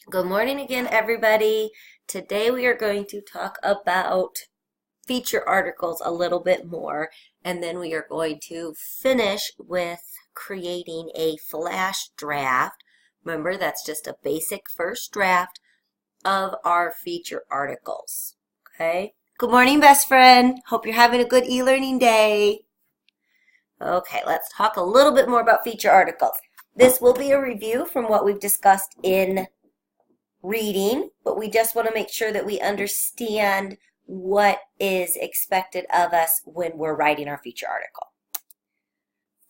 Good morning again, everybody. Today we are going to talk about feature articles a little bit more, and then we are going to finish with creating a flash draft. Remember, that's just a basic first draft of our feature articles. Okay? Good morning, best friend. Hope you're having a good e-learning day. Okay, let's talk a little bit more about feature articles. This will be a review from what we've discussed in reading, but we just want to make sure that we understand what is expected of us when we're writing our feature article.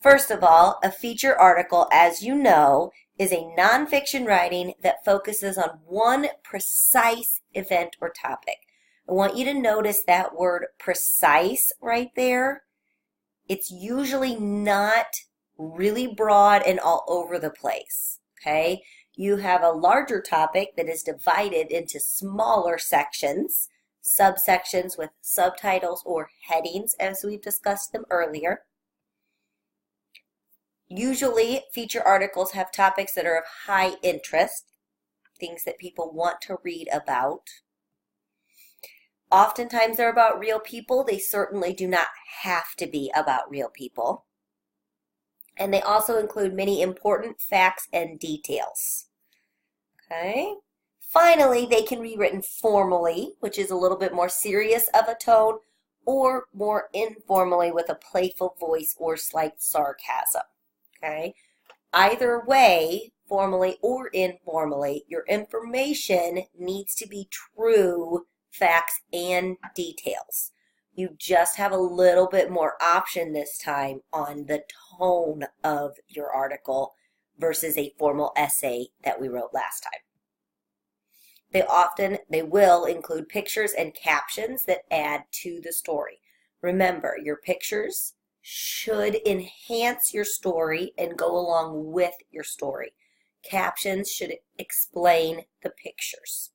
First of all, a feature article, as you know, is a nonfiction writing that focuses on one precise event or topic. I want you to notice that word precise right there. It's usually not really broad and all over the place, okay? You have a larger topic that is divided into smaller sections, subsections with subtitles or headings, as we've discussed them earlier. Usually, feature articles have topics that are of high interest, things that people want to read about. Oftentimes, they're about real people. They certainly do not have to be about real people. And they also include many important facts and details. Okay. Finally, they can be written formally, which is a little bit more serious of a tone, or more informally with a playful voice or slight sarcasm. Okay. Either way, formally or informally, your information needs to be true facts and details. You just have a little bit more option this time on the tone of your article versus a formal essay that we wrote last time. They will include pictures and captions that add to the story. Remember, your pictures should enhance your story and go along with your story. Captions should explain the pictures.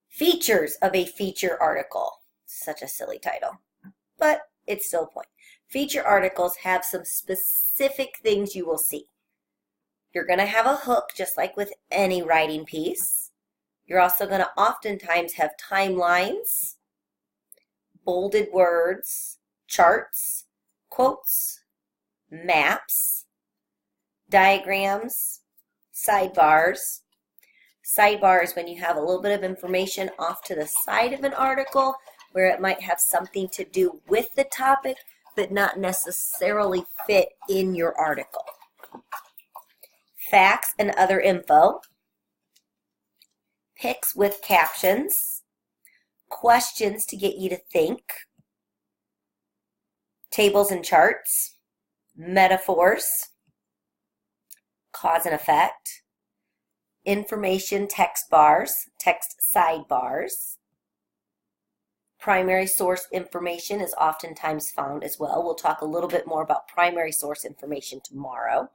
Features of a feature article. Such a silly title, but it's still a point. Feature articles have some specific things you will see. You're going to have a hook just like with any writing piece. You're also going to oftentimes have timelines, bolded words, charts, quotes, maps, diagrams, sidebars. Sidebars when you have a little bit of information off to the side of an article where it might have something to do with the topic but not necessarily fit in your article. Facts and other info. Pics with captions. Questions to get you to think. Tables and charts. Metaphors. Cause and effect. Information text bars, text sidebars. Primary source information is oftentimes found as well. We'll talk a little bit more about primary source information tomorrow.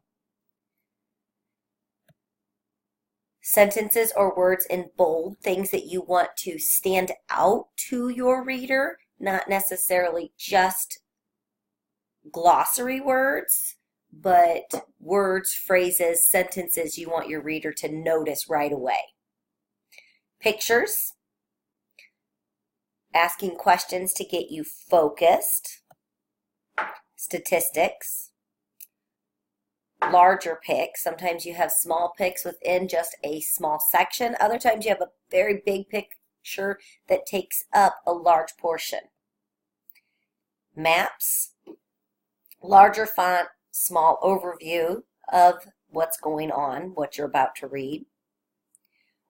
Sentences or words in bold, things that you want to stand out to your reader, not necessarily just glossary words, but words, phrases, sentences you want your reader to notice right away. Pictures, asking questions to get you focused. Statistics, larger pics. Sometimes you have small pics within just a small section. Other times you have a very big picture that takes up a large portion. Maps, larger font, small overview of what's going on, what you're about to read.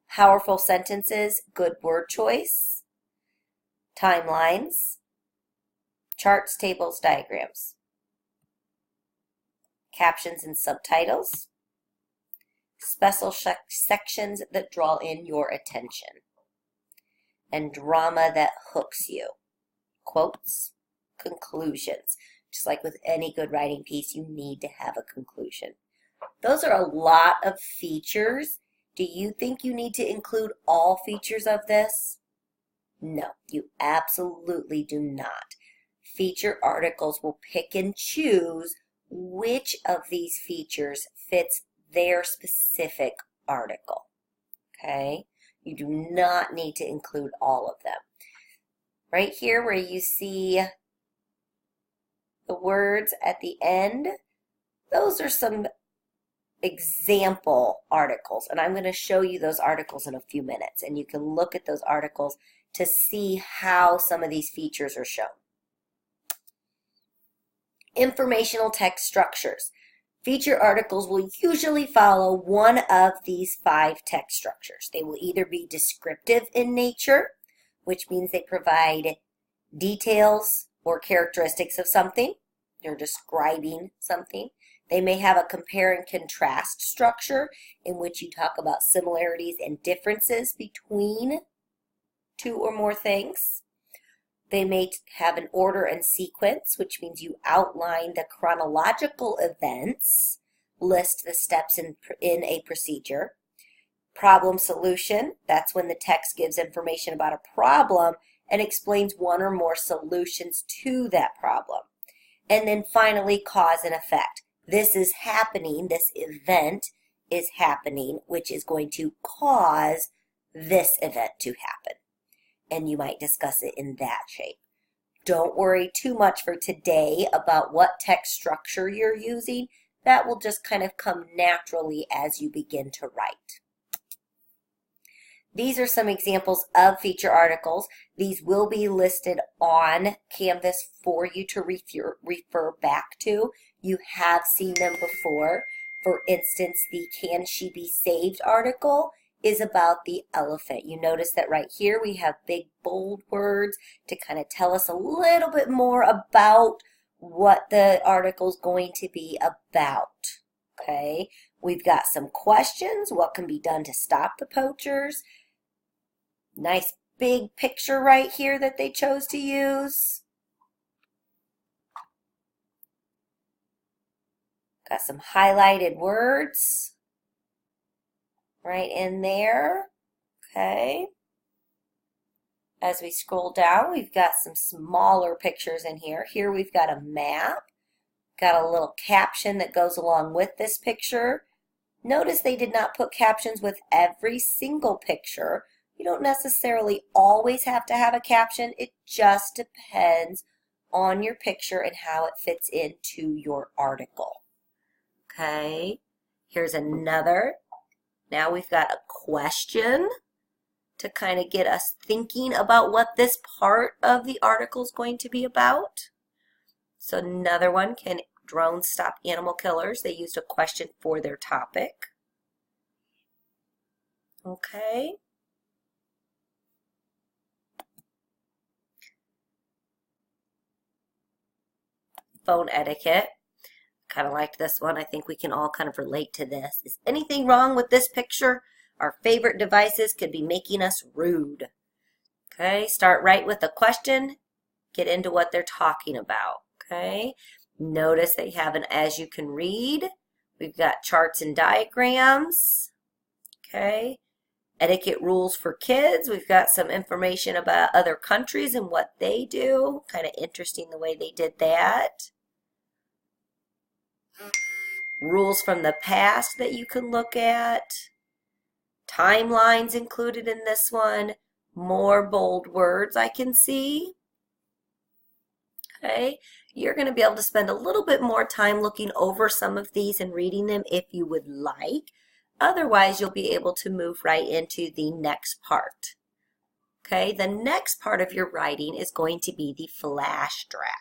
Powerful sentences, good word choice. Timelines, charts, tables, diagrams. Captions and subtitles. Special sections that draw in your attention. And drama that hooks you. Quotes, conclusions. Just like with any good writing piece, you need to have a conclusion. Those are a lot of features. Do you think you need to include all features of this? No, you absolutely do not. Feature articles will pick and choose which of these features fits their specific article. Okay? You do not need to include all of them. Right here where you see the words at the end, those are some example articles, and I'm going to show you those articles in a few minutes, and you can look at those articles to see how some of these features are shown. Informational text structures. Feature articles will usually follow one of these 5 text structures. They will either be descriptive in nature, which means they provide details or characteristics of something. They're describing something. They may have a compare and contrast structure in which you talk about similarities and differences between 2 or more things. They may have an order and sequence, which means you outline the chronological events, list the steps in a procedure. Problem solution, that's when the text gives information about a problem and explains one or more solutions to that problem. And then finally, cause and effect. This is happening, this event is happening, which is going to cause this event to happen. And you might discuss it in that shape. Don't worry too much for today about what text structure you're using. That will just kind of come naturally as you begin to write. These are some examples of feature articles. These will be listed on Canvas for you to refer back to. You have seen them before. For instance, the Can She Be Saved article is about the elephant. You notice that right here we have big bold words to kind of tell us a little bit more about what the article is going to be about. Okay, we've got some questions. What can be done to stop the poachers? Nice big picture right here that they chose to use. Got some highlighted words right in there. Okay. As we scroll down, we've got some smaller pictures in here. Here we've got a map. Got a little caption that goes along with this picture. Notice they did not put captions with every single picture. You don't necessarily always have to have a caption. It just depends on your picture and how it fits into your article. Okay, here's another. Now we've got a question to kind of get us thinking about what this part of the article is going to be about. So another one, can drones stop animal killers? They used a question for their topic. Okay. Phone etiquette. Kind of liked this one. I think we can all kind of relate to this. Is anything wrong with this picture? Our favorite devices could be making us rude. Okay, start right with a question. Get into what they're talking about. Okay, notice they have an as you can read. We've got charts and diagrams. Okay, etiquette rules for kids. We've got some information about other countries and what they do. Kind of interesting the way they did that. Rules from the past that you can look at. Timelines included in this one. More bold words I can see. Okay, you're going to be able to spend a little bit more time looking over some of these and reading them if you would like. Otherwise, you'll be able to move right into the next part. Okay, the next part of your writing is going to be the flash draft.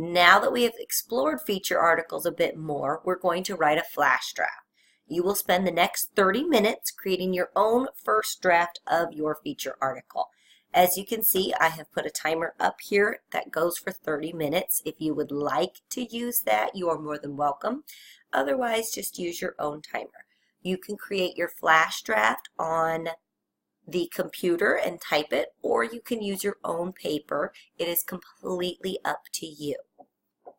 Now that we have explored feature articles a bit more, we're going to write a flash draft. You will spend the next 30 minutes creating your own first draft of your feature article. As you can see, I have put a timer up here that goes for 30 minutes. If you would like to use that, you are more than welcome. Otherwise, just use your own timer. You can create your flash draft on the computer and type it, or you can use your own paper. It is completely up to you.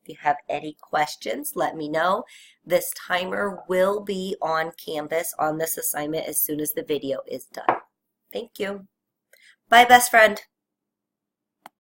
If you have any questions, let me know. This timer will be on Canvas on this assignment as soon as the video is done. Thank you. Bye, best friend.